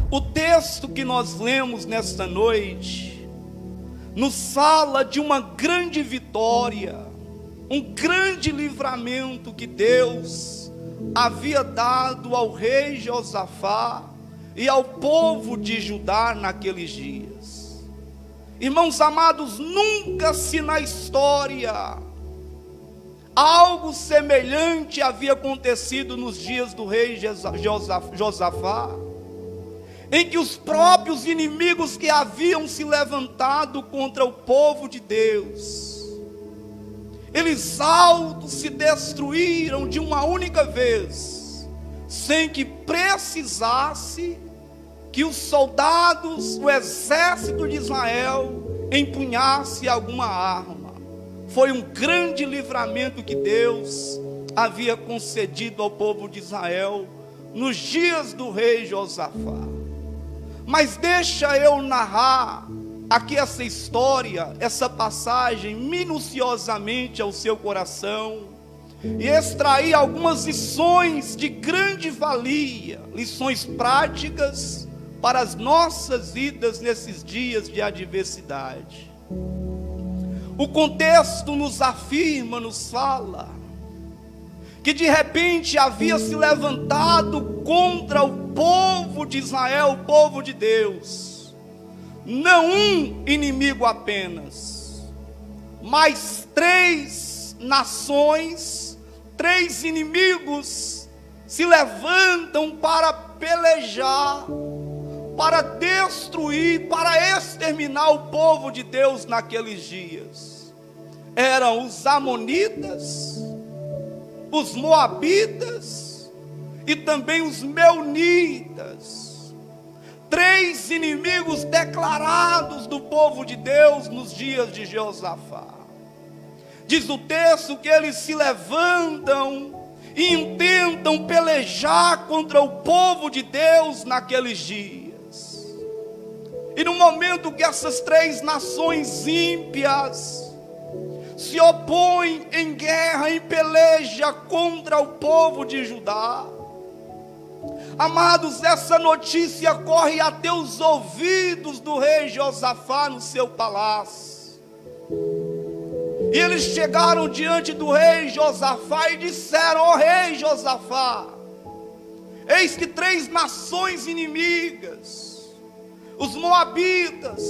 O texto que nós lemos nesta noite nos fala de uma grande vitória, um grande livramento que Deus havia dado ao rei Josafá e ao povo de Judá naqueles dias. Irmãos amados, nunca se na história algo semelhante havia acontecido nos dias do rei Josafá, em que os próprios inimigos que haviam se levantado contra o povo de Deus, eles altos se destruíram de uma única vez, sem que precisasse que os soldados, o exército de Israel, empunhasse alguma arma. Foi um grande livramento que Deus havia concedido ao povo de Israel nos dias do rei Josafá. Mas deixa eu narrar aqui essa história, essa passagem minuciosamente ao seu coração e extrair algumas lições de grande valia, lições práticas para as nossas vidas nesses dias de adversidade. O contexto nos afirma, nos fala que de repente havia se levantado contra o povo de Israel, o povo de Deus, não um inimigo apenas, mas 3 nações, 3 inimigos se levantam para pelejar, para destruir, para exterminar o povo de Deus naqueles dias. Eram os amonitas, os moabitas e também os meunitas. 3 inimigos declarados do povo de Deus nos dias de Josafá. Diz o texto que eles se levantam e intentam pelejar contra o povo de Deus naqueles dias. E no momento que essas 3 nações ímpias se opõem em guerra, em peleja contra o povo de Judá, amados, essa notícia corre até os ouvidos do rei Josafá no seu palácio. E eles chegaram diante do rei Josafá e disseram: ó rei Josafá, eis que 3 nações inimigas, os moabitas,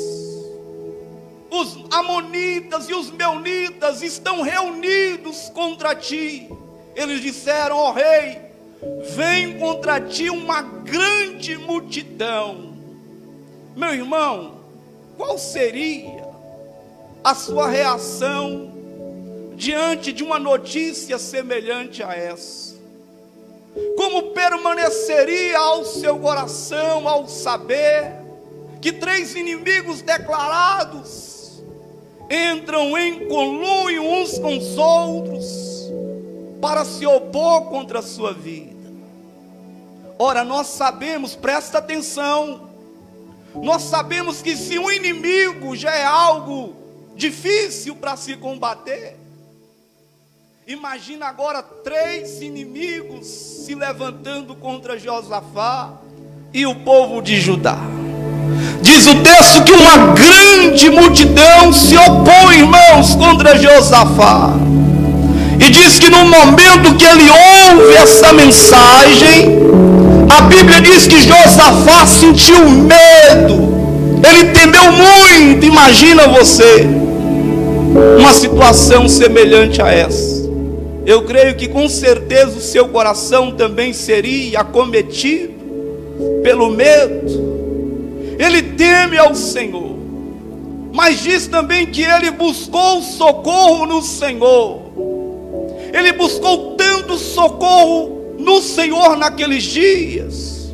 os amonitas e os meunitas, estão reunidos contra ti. Eles disseram: ó rei, vem contra ti uma grande multidão. Meu irmão, qual seria a sua reação diante de uma notícia semelhante a essa? Como permaneceria ao seu coração ao saber que 3 inimigos declarados entram em conluio uns com os outros para se opor contra a sua vida? Ora, nós sabemos, presta atenção, nós sabemos que se um inimigo já é algo difícil para se combater, imagina agora 3 inimigos se levantando contra Josafá e o povo de Judá. Diz o texto que uma grande multidão se opõe, irmãos, contra Josafá. E diz que no momento que ele ouve essa mensagem, a Bíblia diz que Josafá sentiu medo, ele temeu muito. Imagina você uma situação semelhante a essa. Eu creio que com certeza o seu coração também seria acometido pelo medo. Ele teme ao Senhor, mas diz também que ele buscou socorro no Senhor. Ele buscou tanto socorro no Senhor naqueles dias,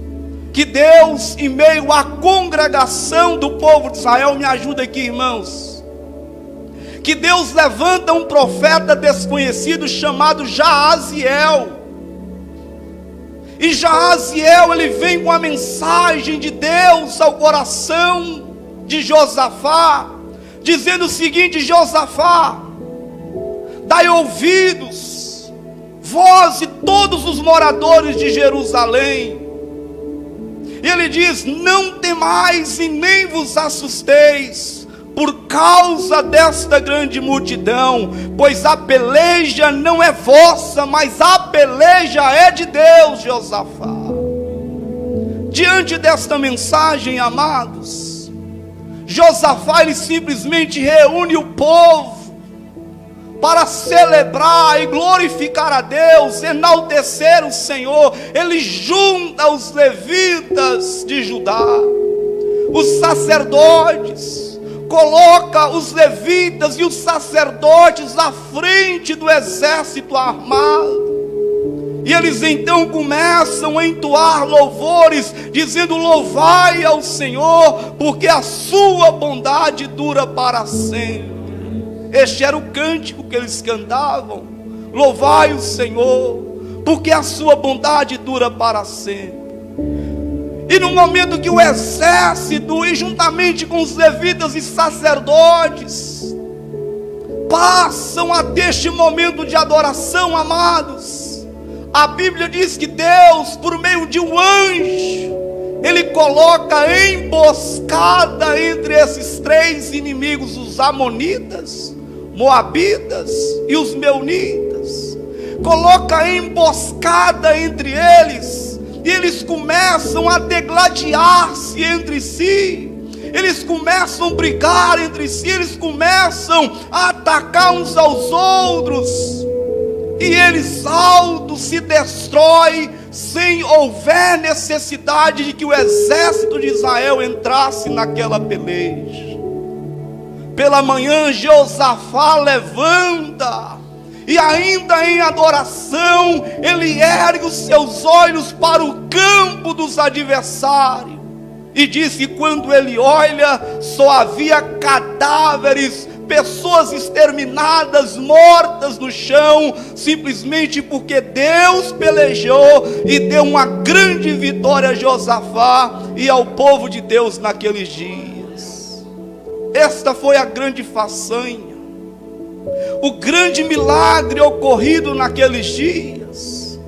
que Deus, em meio à congregação do povo de Israel, me ajuda aqui, irmãos, que Deus levanta um profeta desconhecido chamado Jaaziel. E Jaaziel, ele vem com a mensagem de Deus ao coração de Josafá, dizendo o seguinte: Josafá, dai ouvidos, vós e todos os moradores de Jerusalém, E ele diz: não temais e nem vos assusteis por causa desta grande multidão, pois a peleja não é vossa, mas a peleja é de Deus. Josafá, diante desta mensagem, amados, Josafá, ele simplesmente reúne o povo para celebrar e glorificar a Deus, enaltecer o Senhor. Ele junta os levitas de Judá, os sacerdotes, coloca os levitas e os sacerdotes à frente do exército armado. E eles então começam a entoar louvores, dizendo: louvai ao Senhor, porque a sua bondade dura para sempre. Este era o cântico que eles cantavam: louvai o Senhor, porque a sua bondade dura para sempre. E no momento que o exército, e juntamente com os levitas e sacerdotes, passam a ter este momento de adoração, amados, a Bíblia diz que Deus, por meio de um anjo, ele coloca emboscada entre esses três inimigos, os amonitas, moabitas e os meunitas. Coloca emboscada entre eles, e eles começam a degladiar-se entre si. Eles começam a brigar entre si, eles começam a atacar uns aos outros. E eles auto se destrói sem houver necessidade de que o exército de Israel entrasse naquela peleja. Pela manhã, Josafá levanta, e ainda em adoração, ele ergue os seus olhos para o campo dos adversários, e diz que quando ele olha, só havia cadáveres, pessoas exterminadas, mortas no chão, simplesmente porque Deus pelejou e deu uma grande vitória a Josafá e ao povo de Deus naqueles dias. Esta foi a grande façanha, o grande milagre ocorrido naqueles dias,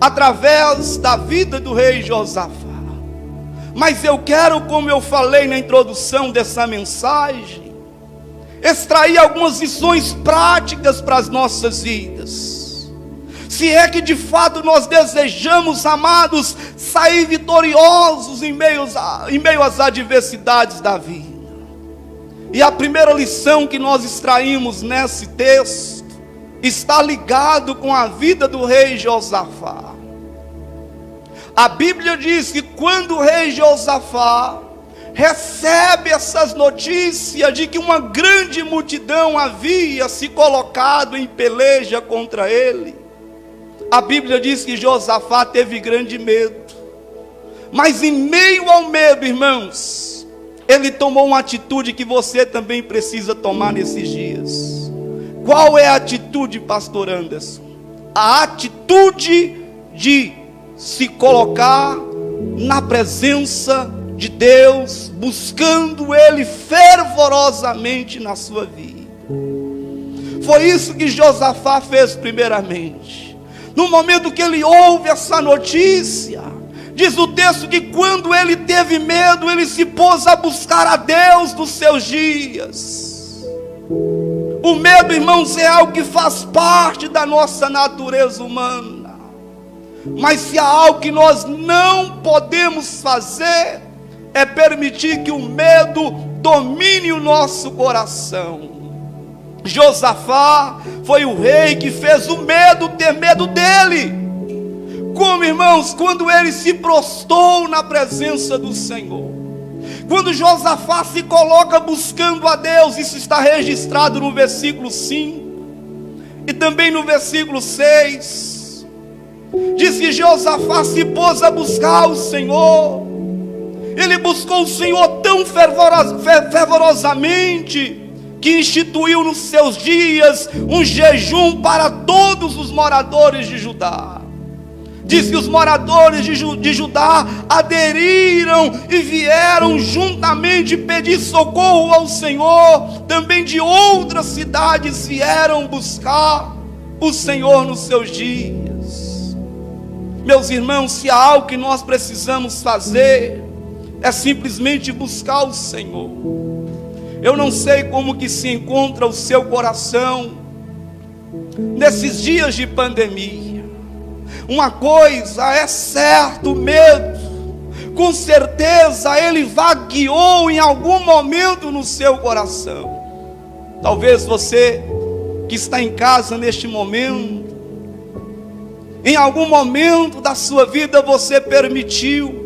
através da vida do rei Josafá. Mas eu quero, como eu falei na introdução dessa mensagem, extrair algumas lições práticas para as nossas vidas. Se é que de fato nós desejamos, amados, sair vitoriosos em meio às adversidades da vida. E a primeira lição que nós extraímos nesse texto está ligado com a vida do rei Josafá. A Bíblia diz que quando o rei Josafá recebe essas notícias de que uma grande multidão havia se colocado em peleja contra ele, a Bíblia diz que Josafá teve grande medo. Mas em meio ao medo, irmãos, ele tomou uma atitude que você também precisa tomar nesses dias. Qual é a atitude, pastor Anderson? A atitude de se colocar na presença de Deus, buscando Ele fervorosamente na sua vida. Foi isso que Josafá fez primeiramente. No momento que ele ouve essa notícia, diz o texto que quando ele teve medo, ele se pôs a buscar a Deus dos seus dias. O medo, irmãos, é algo que faz parte da nossa natureza humana. Mas se há algo que nós não podemos fazer, é permitir que o medo domine o nosso coração. Josafá foi o rei que fez o medo ter medo dele. Como, irmãos, quando ele se prostrou na presença do Senhor. Quando Josafá se coloca buscando a Deus, isso está registrado no versículo 5 e também no versículo 6. Diz que Josafá se pôs a buscar o Senhor. Ele buscou o Senhor tão fervorosamente que instituiu nos seus dias um jejum para todos os moradores de Judá. Diz que os moradores de Judá aderiram e vieram juntamente pedir socorro ao Senhor. Também de outras cidades vieram buscar o Senhor nos seus dias. Meus irmãos, se há algo que nós precisamos fazer, é simplesmente buscar o Senhor. Eu não sei como que se encontra o seu coração nesses dias de pandemia. Uma coisa é certa, o medo, com certeza ele vagueou em algum momento no seu coração. Talvez você que está em casa neste momento, em algum momento da sua vida você permitiu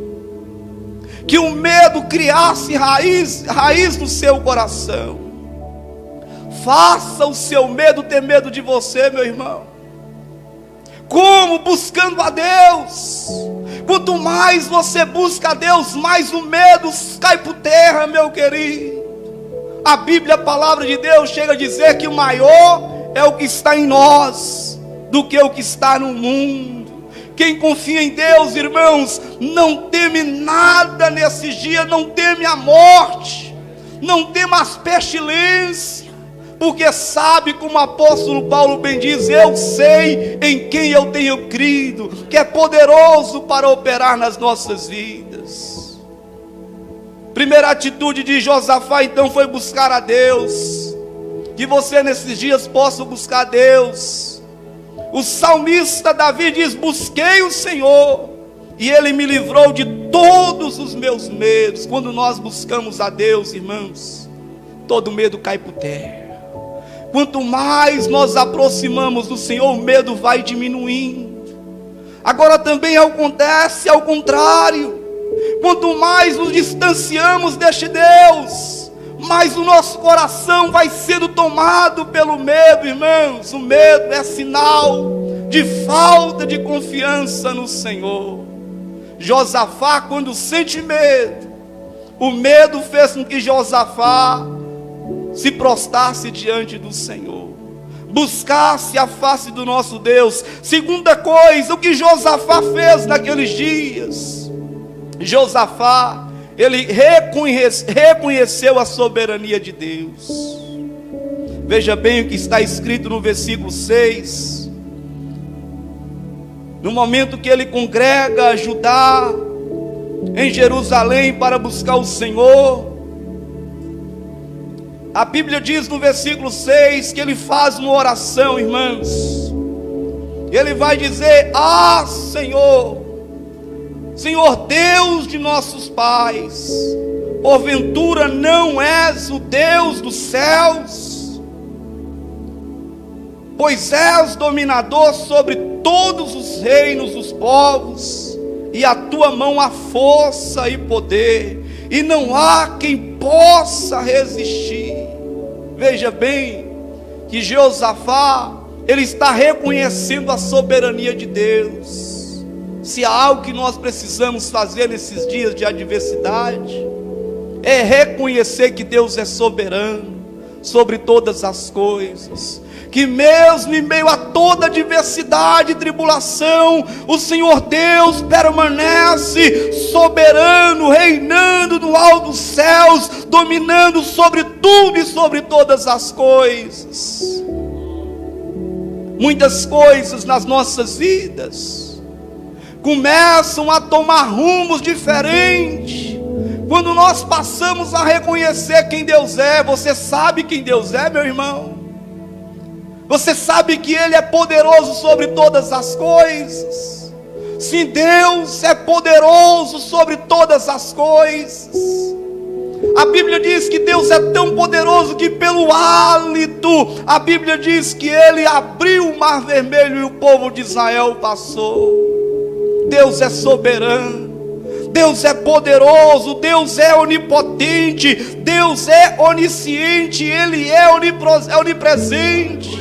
que o medo criasse raiz no seu coração. Faça o seu medo ter medo de você, meu irmão. Como? Buscando a Deus. Quanto mais você busca a Deus, mais o medo cai por terra, meu querido. A Bíblia, a palavra de Deus, chega a dizer que o maior é o que está em nós do que o que está no mundo. Quem confia em Deus, irmãos, não teme nada nesses dias, não teme a morte, não teme as pestilências, porque sabe, como o apóstolo Paulo bem diz, eu sei em quem eu tenho crido, que é poderoso para operar nas nossas vidas. Primeira atitude de Josafá então foi buscar a Deus. Que você nesses dias possa buscar a Deus. O salmista Davi diz: busquei o Senhor e Ele me livrou de todos os meus medos. Quando nós buscamos a Deus, irmãos, todo medo cai por terra. Quanto mais nós aproximamos do Senhor, o medo vai diminuindo. Agora também acontece ao contrário. Quanto mais nos distanciamos deste Deus, mais o nosso coração vai sendo tomado pelo medo, irmãos. O medo é sinal de falta de confiança no Senhor. Josafá, quando sente medo, o medo fez com que Josafá se prostrasse diante do Senhor, buscasse a face do nosso Deus. Segunda coisa, o que Josafá fez naqueles dias, Josafá, ele reconheceu a soberania de Deus. Veja bem o que está escrito no versículo 6. No momento que ele congrega Judá em Jerusalém para buscar o Senhor, a Bíblia diz no versículo 6 que ele faz uma oração, irmãos. Ele vai dizer: ah, Senhor, Senhor Deus de nossos pais, porventura não és o Deus dos céus? Pois és dominador sobre todos os reinos dos povos, e a tua mão há força e poder, e não há quem possa resistir. Veja bem que Josafá, ele está reconhecendo a soberania de Deus. Se há algo que nós precisamos fazer nesses dias de adversidade, é reconhecer que Deus é soberano sobre todas as coisas, que mesmo em meio a toda adversidade e tribulação, o Senhor Deus permanece soberano, reinando no alto dos céus, dominando sobre tudo e sobre todas as coisas. Muitas coisas nas nossas vidas começam a tomar rumos diferentes quando nós passamos a reconhecer quem Deus é. Você sabe quem Deus é, meu irmão? Você sabe que Ele é poderoso sobre todas as coisas? Sim, Deus é poderoso sobre todas as coisas. A Bíblia diz que Deus é tão poderoso que pelo hálito, a Bíblia diz que Ele abriu o mar vermelho e o povo de Israel passou. Deus é soberano, Deus é poderoso, Deus é onipotente, Deus é onisciente, Ele é onipresente.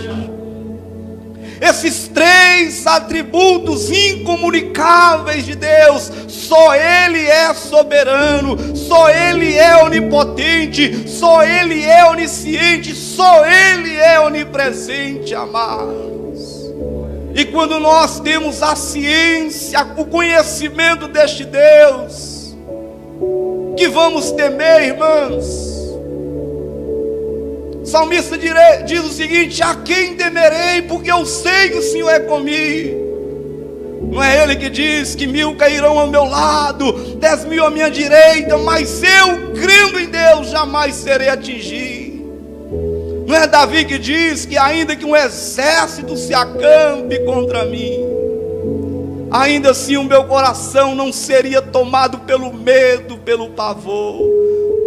Esses três atributos incomunicáveis de Deus, só Ele é soberano, só Ele é onipotente, só Ele é onisciente, só Ele é onipresente, amados. E quando nós temos a ciência, o conhecimento deste Deus, que vamos temer, irmãos? O salmista diz o seguinte: a quem temerei, porque eu sei que o Senhor é comigo. Não é Ele que diz que 1000 cairão ao meu lado, 10.000 à minha direita, mas eu, crendo em Deus, jamais serei atingido. Não é Davi que diz que ainda que um exército se acampe contra mim, ainda assim o meu coração não seria tomado pelo medo, pelo pavor.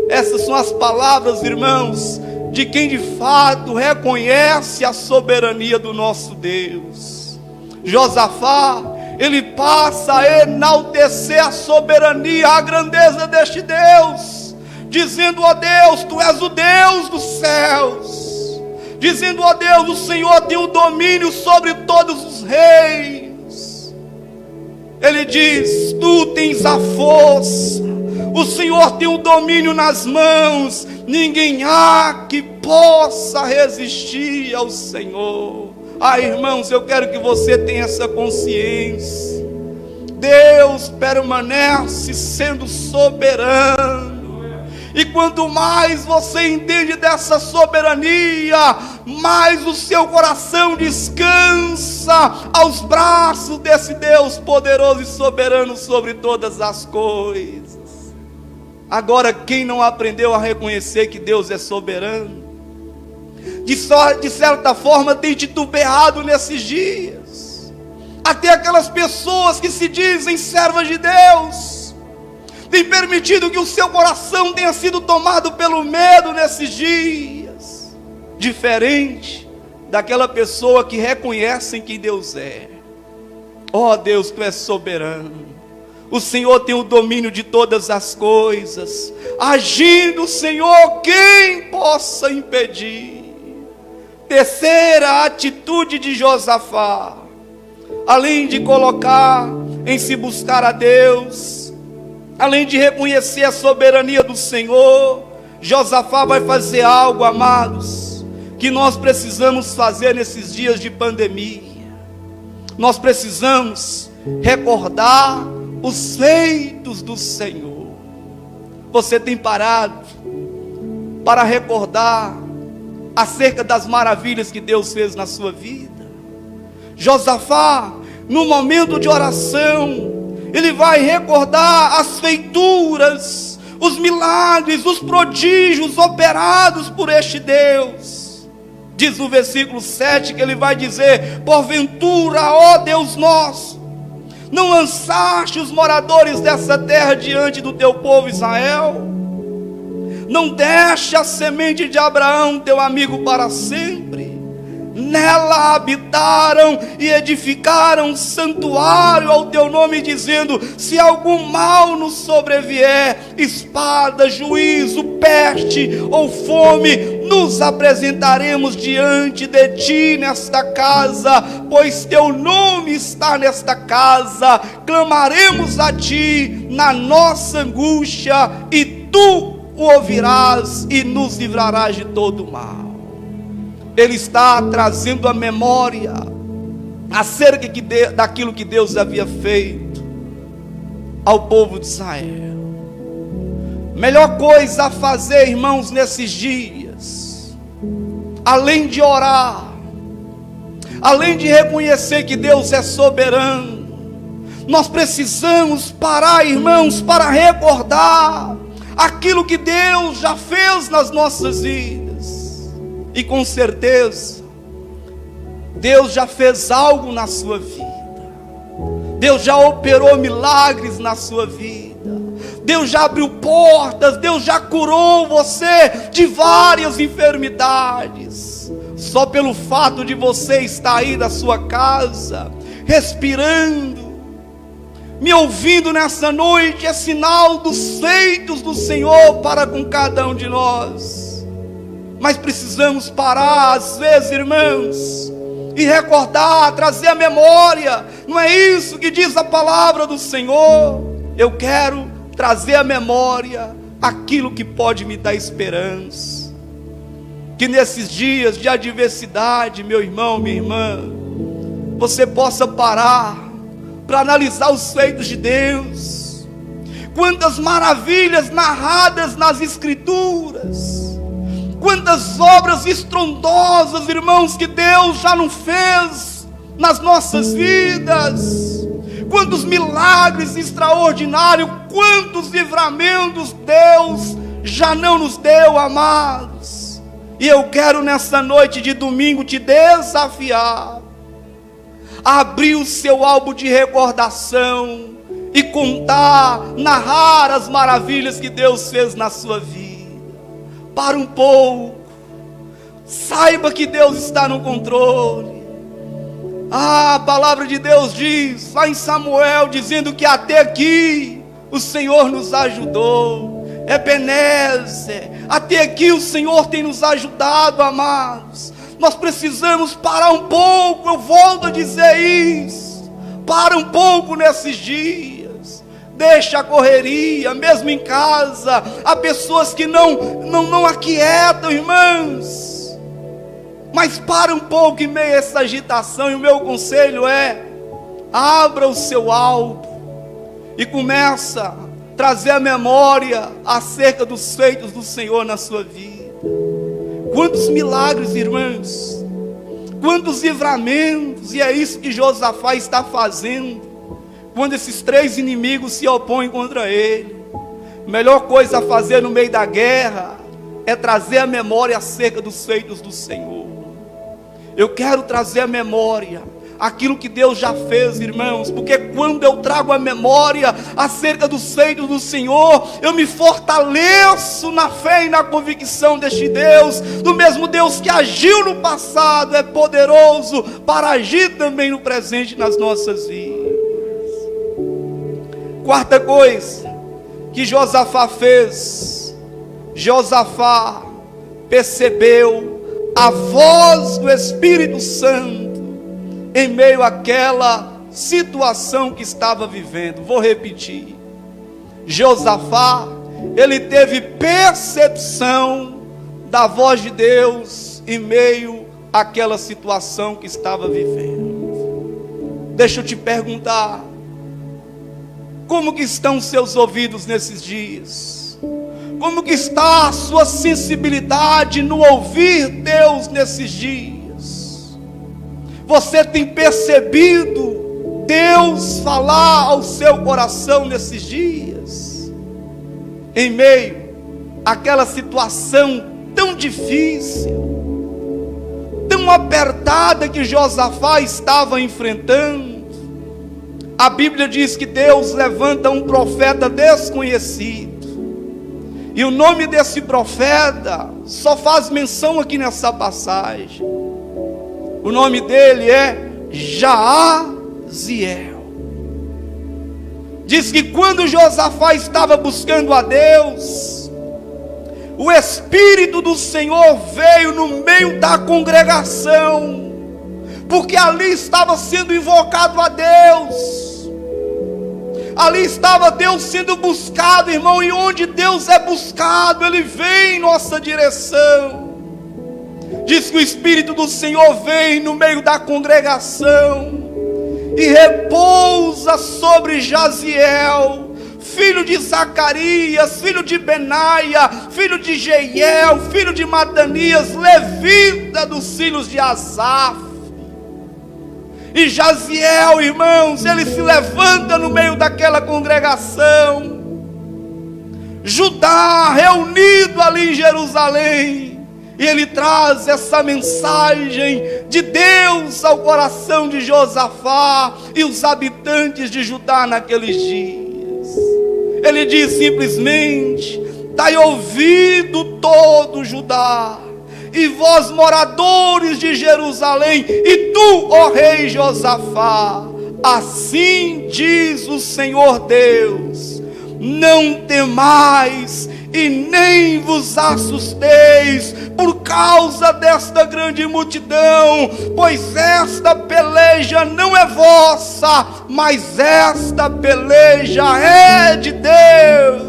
Essas são as palavras, irmãos, de quem de fato reconhece a soberania do nosso Deus. Josafá, ele passa a enaltecer a soberania, a grandeza deste Deus, dizendo: ó Deus, tu és o Deus dos céus. Dizendo: ó Deus, o Senhor tem o domínio sobre todos os reis. Ele diz: tu tens a força, o Senhor tem o domínio nas mãos, ninguém há que possa resistir ao Senhor. Irmãos, eu quero que você tenha essa consciência. Deus permanece sendo soberano. E quanto mais você entende dessa soberania, mais o seu coração descansa aos braços desse Deus poderoso e soberano sobre todas as coisas. Agora, quem não aprendeu a reconhecer que Deus é soberano, de certa forma tem titubeado nesses dias. Até aquelas pessoas que se dizem servas de Deus tem permitido que o seu coração tenha sido tomado pelo medo nesses dias, diferente daquela pessoa que reconhece quem Deus é. Ó Deus, tu és soberano, o Senhor tem o domínio de todas as coisas. Agindo o Senhor, quem possa impedir? Terceira atitude de Josafá, além de colocar em se buscar a Deus, além de reconhecer a soberania do Senhor, Josafá vai fazer algo, amados, que nós precisamos fazer nesses dias de pandemia. Nós precisamos recordar os feitos do Senhor. Você tem parado para recordar acerca das maravilhas que Deus fez na sua vida? Josafá, no momento de oração, ele vai recordar as feituras, os milagres, os prodígios operados por este Deus. Diz no versículo 7 que ele vai dizer: porventura, ó Deus nosso, não lançaste os moradores dessa terra diante do teu povo Israel? Não deste a semente de Abraão, teu amigo, para sempre? Nela habitaram e edificaram um santuário ao teu nome, dizendo: se algum mal nos sobrevier, espada, juízo, peste ou fome, nos apresentaremos diante de ti nesta casa, pois teu nome está nesta casa. Clamaremos a ti na nossa angústia, e tu o ouvirás e nos livrarás de todo o mal. Ele está trazendo a memória acerca daquilo que Deus havia feito ao povo de Israel. Melhor coisa a fazer, irmãos, nesses dias, além de orar, além de reconhecer que Deus é soberano, nós precisamos parar, irmãos, para recordar aquilo que Deus já fez nas nossas vidas. E com certeza, Deus já fez algo na sua vida. Deus já operou milagres na sua vida. Deus já abriu portas. Deus já curou você de várias enfermidades. Só pelo fato de você estar aí na sua casa, respirando, me ouvindo nessa noite, é sinal dos feitos do Senhor para com cada um de nós. Mas precisamos parar, às vezes, irmãos, e recordar, trazer a memória. Não é isso que diz a palavra do Senhor? Eu quero trazer à memória aquilo que pode me dar esperança. Que nesses dias de adversidade, meu irmão, minha irmã, você possa parar para analisar os feitos de Deus. Quantas maravilhas narradas nas Escrituras, quantas obras estrondosas, irmãos, que Deus já não fez nas nossas vidas. quantos milagres extraordinários, quantos livramentos Deus já não nos deu, amados. E eu quero nessa noite de domingo te desafiar a abrir o seu álbum de recordação e contar, narrar as maravilhas que Deus fez na sua vida. Para um pouco, saiba que Deus está no controle. A palavra de Deus diz, lá em Samuel, dizendo que até aqui o Senhor nos ajudou. Ebenezer, até aqui o Senhor tem nos ajudado, amados. Nós precisamos parar um pouco, eu volto a dizer isso. Para um pouco nesses dias. Deixa a correria, mesmo em casa. Há pessoas que não aquietam, irmãos. Mas para um pouco em meio a essa agitação. E o meu conselho é: abra o seu álbum e começa a trazer a memória acerca dos feitos do Senhor na sua vida. Quantos milagres, irmãos, quantos livramentos. E é isso que Josafá está fazendo quando esses 3 inimigos se opõem contra ele. A melhor coisa a fazer no meio da guerra é trazer a memória acerca dos feitos do Senhor. Eu quero trazer a memória aquilo que Deus já fez, irmãos, porque quando eu trago a memória acerca dos feitos do Senhor, eu me fortaleço na fé e na convicção deste Deus, do mesmo Deus que agiu no passado, é poderoso para agir também no presente nas nossas vidas. Quarta coisa que Josafá fez, Josafá percebeu a voz do Espírito Santo em meio àquela situação que estava vivendo. Vou repetir. Josafá, ele teve percepção da voz de Deus em meio àquela situação que estava vivendo. Deixa eu te perguntar, como que estão os seus ouvidos nesses dias? Como que está a sua sensibilidade no ouvir Deus nesses dias? Você tem percebido Deus falar ao seu coração nesses dias? Em meio àquela situação tão difícil, tão apertada que Josafá estava enfrentando. A Bíblia diz que Deus levanta um profeta desconhecido. E o nome desse profeta só faz menção aqui nessa passagem. O nome dele é Jaaziel. Diz que quando Josafá estava buscando a Deus, o Espírito do Senhor veio no meio da congregação, porque ali estava sendo invocado a Deus, ali estava Deus sendo buscado, irmão. E onde Deus é buscado, Ele vem em nossa direção. Diz que o Espírito do Senhor vem no meio da congregação e repousa sobre Jaaziel, filho de Zacarias, filho de Benaia, filho de Jeiel, filho de Matanias, levita dos filhos de Asaf. E Jaaziel, irmãos, ele se levanta no meio daquela congregação, Judá reunido ali em Jerusalém, e ele traz essa mensagem de Deus ao coração de Josafá e os habitantes de Judá naqueles dias. Ele diz simplesmente: dai ouvido todo Judá, e vós moradores de Jerusalém, e tu, ó rei Josafá, assim diz o Senhor Deus: não temais e nem vos assusteis por causa desta grande multidão, pois esta peleja não é vossa, mas esta peleja é de Deus.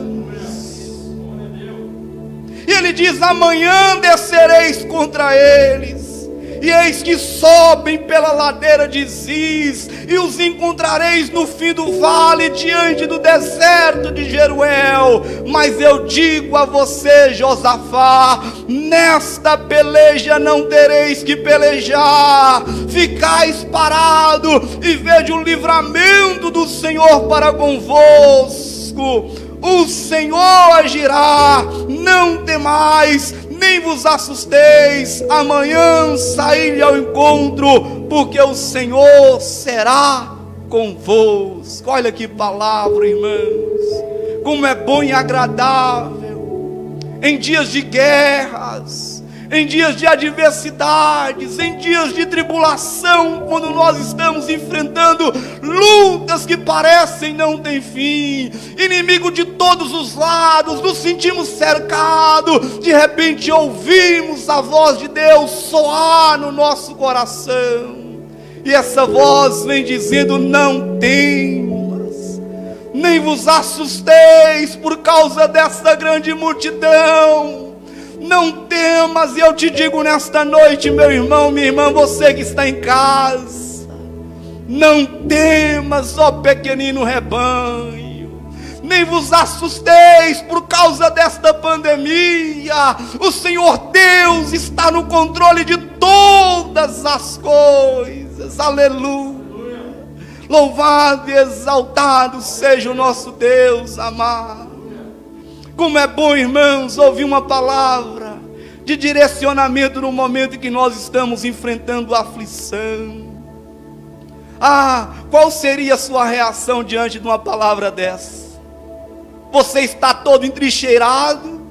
E ele diz: amanhã descereis contra eles, e eis que sobem pela ladeira de Ziz, e os encontrareis no fim do vale, diante do deserto de Jeruel. Mas eu digo a você, Josafá, nesta peleja não tereis que pelejar, ficais parado e veja o livramento do Senhor para convosco. O Senhor agirá, não temais, nem vos assusteis, amanhã saí ao encontro, porque o Senhor será convosco. Olha que palavra, irmãos, como é bom e agradável, em dias de guerras, em dias de adversidades, em dias de tribulação, quando nós estamos enfrentando lutas que parecem não ter fim, inimigo de todos os lados, nos sentimos cercados, de repente ouvimos a voz de Deus soar no nosso coração, e essa voz vem dizendo: não temas, nem vos assusteis por causa desta grande multidão. Não temas, e eu te digo nesta noite, meu irmão, minha irmã, você que está em casa, não temas, ó pequenino rebanho, nem vos assusteis por causa desta pandemia. O Senhor Deus está no controle de todas as coisas, aleluia. Louvado e exaltado seja o nosso Deus amado. Como é bom, irmãos, ouvir uma palavra de direcionamento no momento em que nós estamos enfrentando aflição. Qual seria a sua reação diante de uma palavra dessa? Você está todo entrincheirado,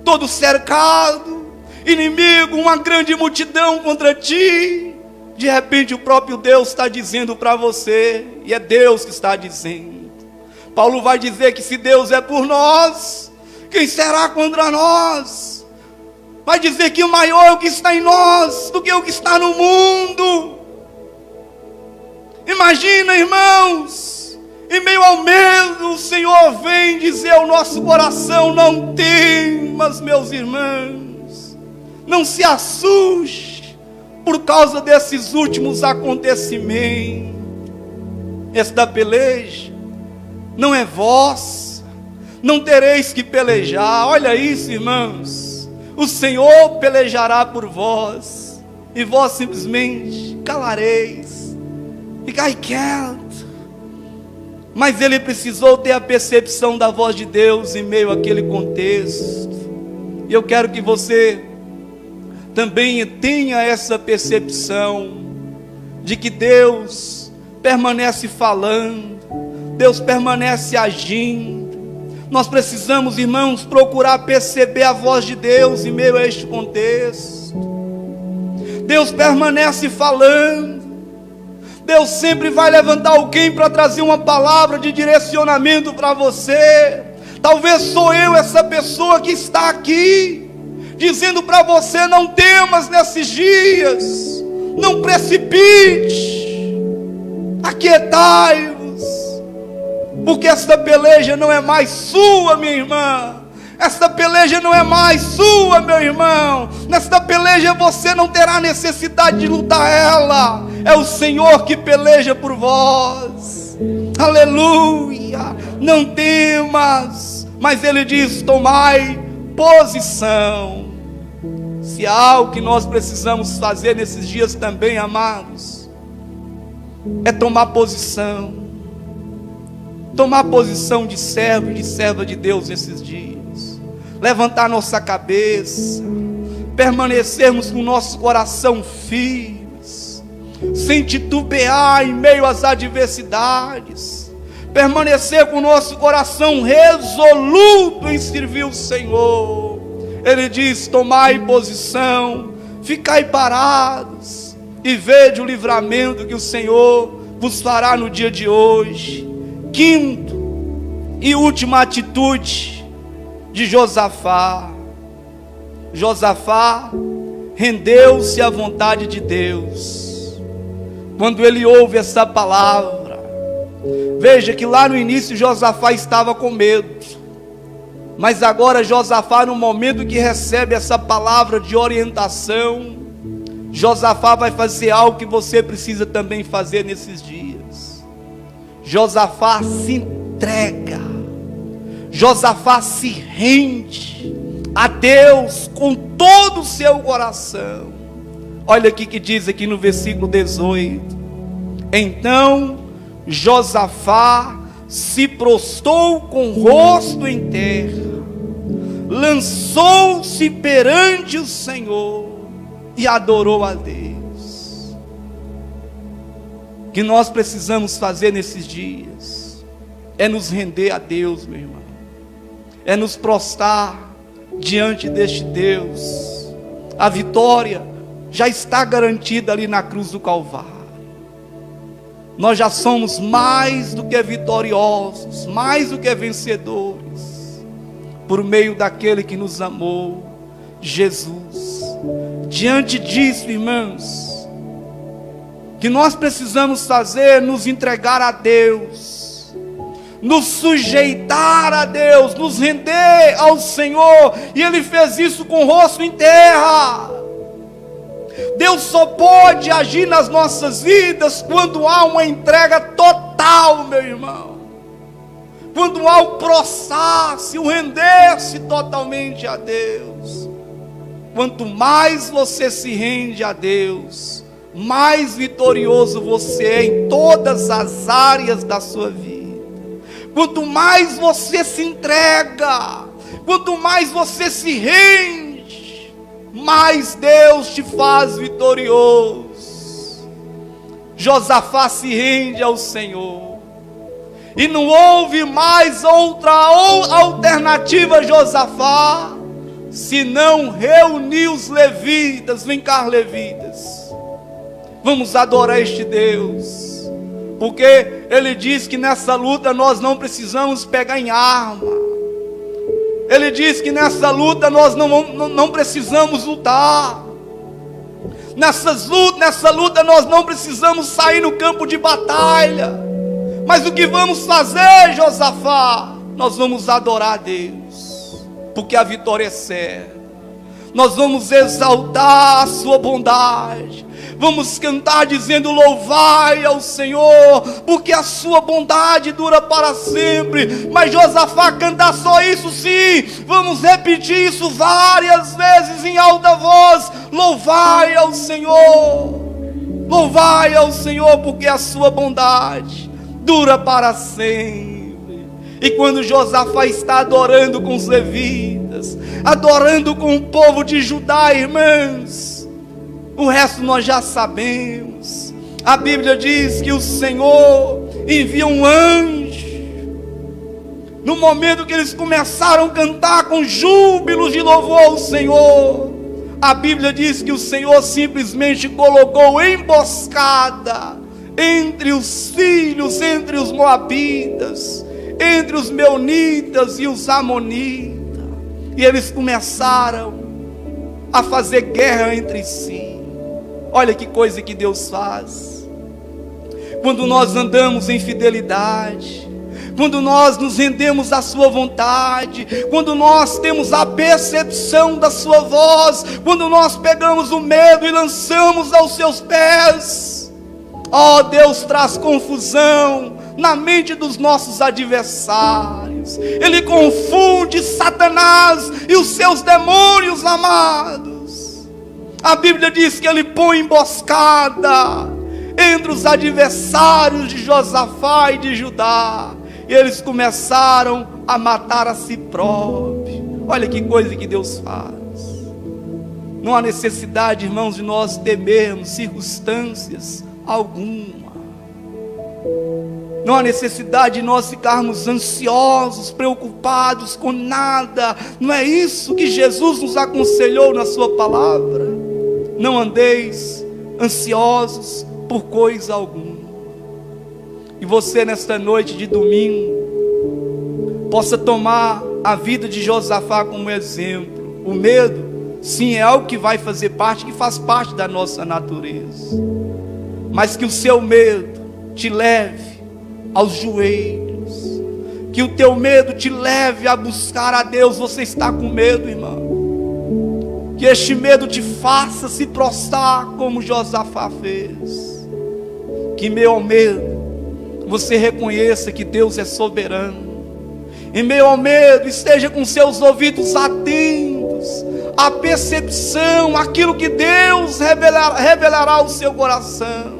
todo cercado, inimigo, uma grande multidão contra ti. De repente o próprio Deus está dizendo para você, e é Deus que está dizendo. Paulo vai dizer que se Deus é por nós, quem será contra nós? Vai dizer que o maior é o que está em nós do que o que está no mundo. Imagina, irmãos, em meio ao medo, o Senhor vem dizer ao nosso coração: não temas, meus irmãos, não se assuste por causa desses últimos acontecimentos. Esta peleja não é vossa, não tereis que pelejar. Olha isso, irmãos, o Senhor pelejará por vós, e vós simplesmente calareis, ficai quieto. Mas ele precisou ter a percepção da voz de Deus em meio àquele contexto, e eu quero que você também tenha essa percepção de que Deus permanece falando, Deus permanece agindo. Nós precisamos, irmãos, procurar perceber a voz de Deus em meio a este contexto. Deus permanece falando. Deus sempre vai levantar alguém para trazer uma palavra de direcionamento para você. Talvez sou eu essa pessoa que está aqui, dizendo para você: não temas nesses dias, não precipite, aquietai-vos, porque esta peleja não é mais sua, minha irmã. Esta peleja não é mais sua, meu irmão. Nesta peleja você não terá necessidade de lutar ela. É o Senhor que peleja por vós. Aleluia. Não temas. Mas Ele diz: tomai posição. Se há algo que nós precisamos fazer nesses dias também, amados, é tomar posição. Tomar posição de servo e de serva de Deus nesses dias. Levantar nossa cabeça, permanecermos com o nosso coração firmes, sem titubear em meio às adversidades, permanecer com o nosso coração resoluto em servir o Senhor. Ele diz: tomai posição, ficai parados e vede o livramento que o Senhor vos fará no dia de hoje. Quinto e última atitude de Josafá. Josafá rendeu-se à vontade de Deus. Quando ele ouve essa palavra, veja que lá no início Josafá estava com medo, mas agora Josafá, no momento que recebe essa palavra de orientação, Josafá vai fazer algo que você precisa também fazer nesses dias. Josafá se entrega, Josafá se rende a Deus com todo o seu coração. Olha aqui que diz aqui no versículo 18: então Josafá se prostrou com o rosto em terra, lançou-se perante o Senhor e adorou a Deus. O que nós precisamos fazer nesses dias é nos render a Deus, meu irmão, é nos prostrar diante deste Deus. A vitória já está garantida ali na cruz do Calvário. Nós já somos mais do que vitoriosos, mais do que vencedores, por meio daquele que nos amou, Jesus. Diante disso, irmãos, que nós precisamos fazer, nos entregar a Deus, nos sujeitar a Deus, nos render ao Senhor. E Ele fez isso com o rosto em terra. Deus só pode agir nas nossas vidas quando há uma entrega total, meu irmão, quando há o prostrar-se, o render-se totalmente a Deus. Quanto mais você se rende a Deus, mais vitorioso você é em todas as áreas da sua vida. Quanto mais você se entrega, quanto mais você se rende, mais Deus te faz vitorioso. Josafá se rende ao Senhor, e não houve mais outra alternativa a Josafá, se não reunir os levitas. Vem cá, levitas, vamos adorar este Deus, porque Ele diz que nessa luta nós não precisamos pegar em arma. Ele diz que nessa luta nós não precisamos lutar. Nessa luta nós não precisamos sair no campo de batalha. Mas o que vamos fazer, Josafá? Nós vamos adorar a Deus, porque a vitória é certa. Nós vamos exaltar a sua bondade. Vamos cantar dizendo: louvai ao Senhor, porque a sua bondade dura para sempre. Mas Josafá cantar só isso? Sim, vamos repetir isso várias vezes em alta voz: louvai ao Senhor, louvai ao Senhor, porque a sua bondade dura para sempre. E quando Josafá está adorando com os levitas, adorando com o povo de Judá, irmãos, o resto nós já sabemos. A Bíblia diz que o Senhor envia um anjo. No momento que eles começaram a cantar com júbilo de louvor ao Senhor, a Bíblia diz que o Senhor simplesmente colocou emboscada entre os filhos, entre os moabitas, entre os meunitas e os amonitas, e eles começaram a fazer guerra entre si. Olha que coisa que Deus faz. Quando nós andamos em fidelidade, quando nós nos rendemos à sua vontade, quando nós temos a percepção da sua voz, quando nós pegamos o medo e lançamos aos seus pés, ó, Deus traz confusão na mente dos nossos adversários. Ele confunde Satanás e os seus demônios amados. A Bíblia diz que Ele põe emboscada entre os adversários de Josafá e de Judá, e eles começaram a matar a si próprio. Olha que coisa que Deus faz. Não há necessidade, irmãos, de nós temermos circunstâncias alguma. Não há necessidade de nós ficarmos ansiosos, preocupados com nada. Não é isso que Jesus nos aconselhou na sua palavra. Não andeis ansiosos por coisa alguma. E você nesta noite de domingo possa tomar a vida de Josafá como exemplo. O medo, sim, é algo que vai fazer parte, que faz parte da nossa natureza. Mas que o seu medo te leve aos joelhos, que o teu medo te leve a buscar a Deus. Você está com medo, irmão? Que este medo te faça se prostrar como Josafá fez. Que em meio ao medo você reconheça que Deus é soberano. Em meio ao medo, esteja com seus ouvidos atentos à percepção, aquilo que Deus revelará ao seu coração.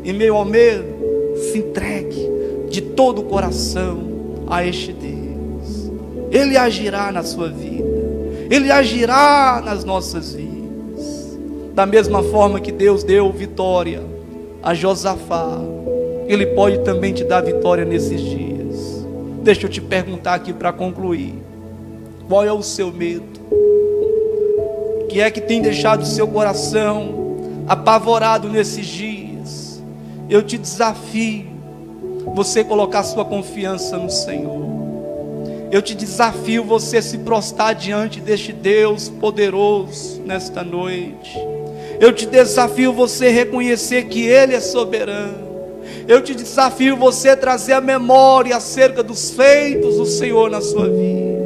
Em meio ao medo, se entregue de todo o coração a este Deus. Ele agirá na sua vida, Ele agirá nas nossas vidas. Da mesma forma que Deus deu vitória a Josafá, Ele pode também te dar vitória nesses dias. Deixa eu te perguntar aqui para concluir: qual é o seu medo? O que é que tem deixado o seu coração apavorado nesses dias? Eu te desafio você colocar sua confiança no Senhor. Eu te desafio você se prostrar diante deste Deus poderoso nesta noite. Eu te desafio você reconhecer que Ele é soberano. Eu te desafio você trazer a memória acerca dos feitos do Senhor na sua vida.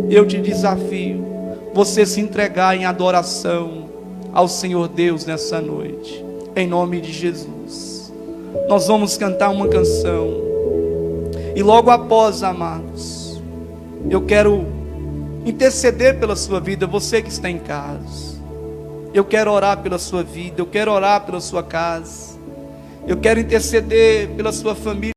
Eu te desafio você se entregar em adoração ao Senhor Deus nessa noite, em nome de Jesus. Nós vamos cantar uma canção, e logo após, amados, eu quero interceder pela sua vida. Você que está em casa, eu quero orar pela sua vida, eu quero orar pela sua casa, eu quero interceder pela sua família.